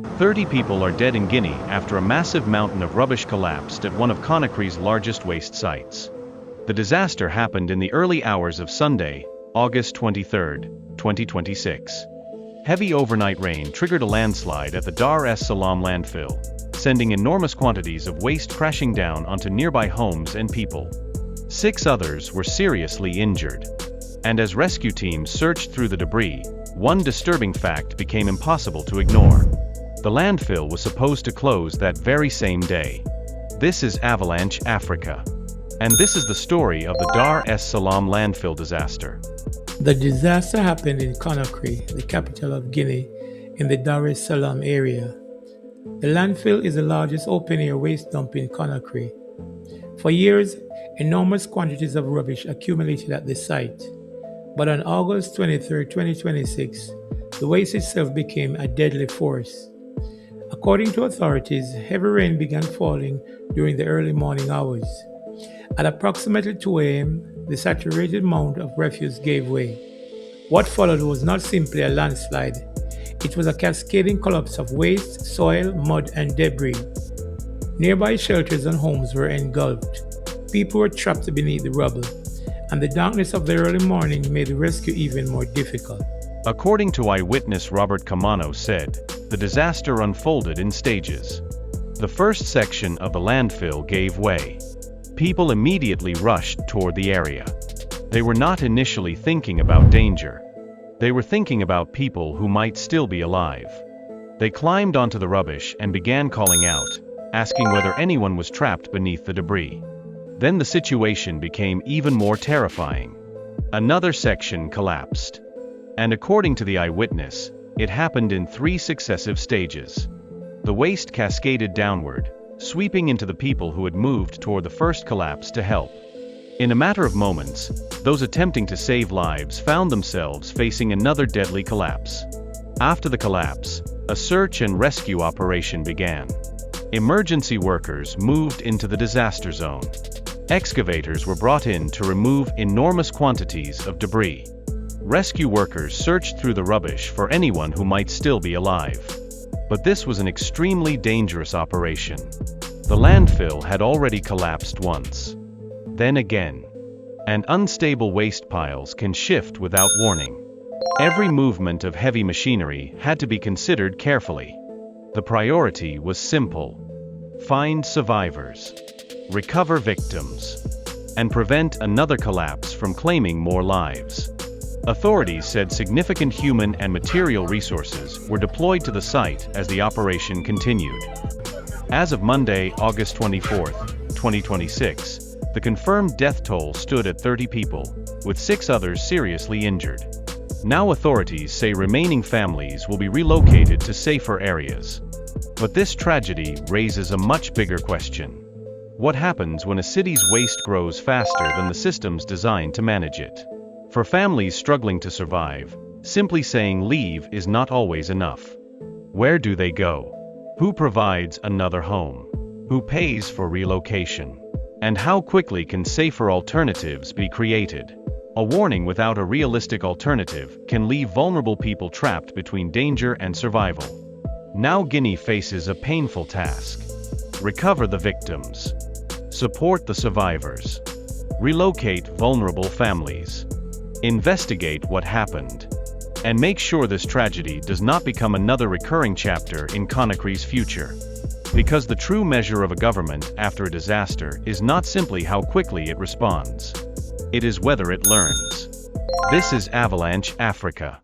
30 people are dead in Guinea after a massive mountain of rubbish collapsed at one of Conakry's largest waste sites. The disaster happened in the early hours of Sunday, August 23, 2026. Heavy overnight rain triggered a landslide at the Dar es Salaam landfill, sending enormous quantities of waste crashing down onto nearby homes and people. 6 others were seriously injured. And as rescue teams searched through the debris, one disturbing fact became impossible to ignore. The landfill was supposed to close that very same day. This is Avalanche Africa. And this is the story of the Dar es Salaam landfill disaster. The disaster happened in Conakry, the capital of Guinea, in the Dar es Salaam area. The landfill is the largest open-air waste dump in Conakry. For years, enormous quantities of rubbish accumulated at the site. But on August 23, 2026, the waste itself became a deadly force. According to authorities, heavy rain began falling during the early morning hours. At approximately 2 a.m., the saturated mound of refuse gave way. What followed was not simply a landslide. It was a cascading collapse of waste, soil, mud, and debris. Nearby shelters and homes were engulfed. People were trapped beneath the rubble, and the darkness of the early morning made the rescue even more difficult. According to eyewitness Robert Camano said, the disaster unfolded in stages. The first section of the landfill gave way. People immediately rushed toward the area. They were not initially thinking about danger. They were thinking about people who might still be alive. They climbed onto the rubbish and began calling out, asking whether anyone was trapped beneath the debris. Then the situation became even more terrifying. Another section collapsed. And according to the eyewitness, it happened in 3 successive stages. The waste cascaded downward, sweeping into the people who had moved toward the first collapse to help. In a matter of moments, those attempting to save lives found themselves facing another deadly collapse. After the collapse, a search and rescue operation began. Emergency workers moved into the disaster zone. Excavators were brought in to remove enormous quantities of debris. Rescue workers searched through the rubbish for anyone who might still be alive. But this was an extremely dangerous operation. The landfill had already collapsed once. Then again. And unstable waste piles can shift without warning. Every movement of heavy machinery had to be considered carefully. The priority was simple: find survivors, recover victims, and prevent another collapse from claiming more lives. Authorities said significant human and material resources were deployed to the site as the operation continued. As of Monday, August 24, 2026, the confirmed death toll stood at 30 people, with 6 others seriously injured. Now authorities say remaining families will be relocated to safer areas. But this tragedy raises a much bigger question. What happens when a city's waste grows faster than the systems designed to manage it? For families struggling to survive, simply saying leave is not always enough. Where do they go? Who provides another home? Who pays for relocation? And how quickly can safer alternatives be created? A warning without a realistic alternative can leave vulnerable people trapped between danger and survival. Now Guinea faces a painful task. Recover the victims. Support the survivors. Relocate vulnerable families. Investigate what happened. And make sure this tragedy does not become another recurring chapter in Conakry's future. Because the true measure of a government after a disaster is not simply how quickly it responds. It is whether it learns. This is Avalanche Africa.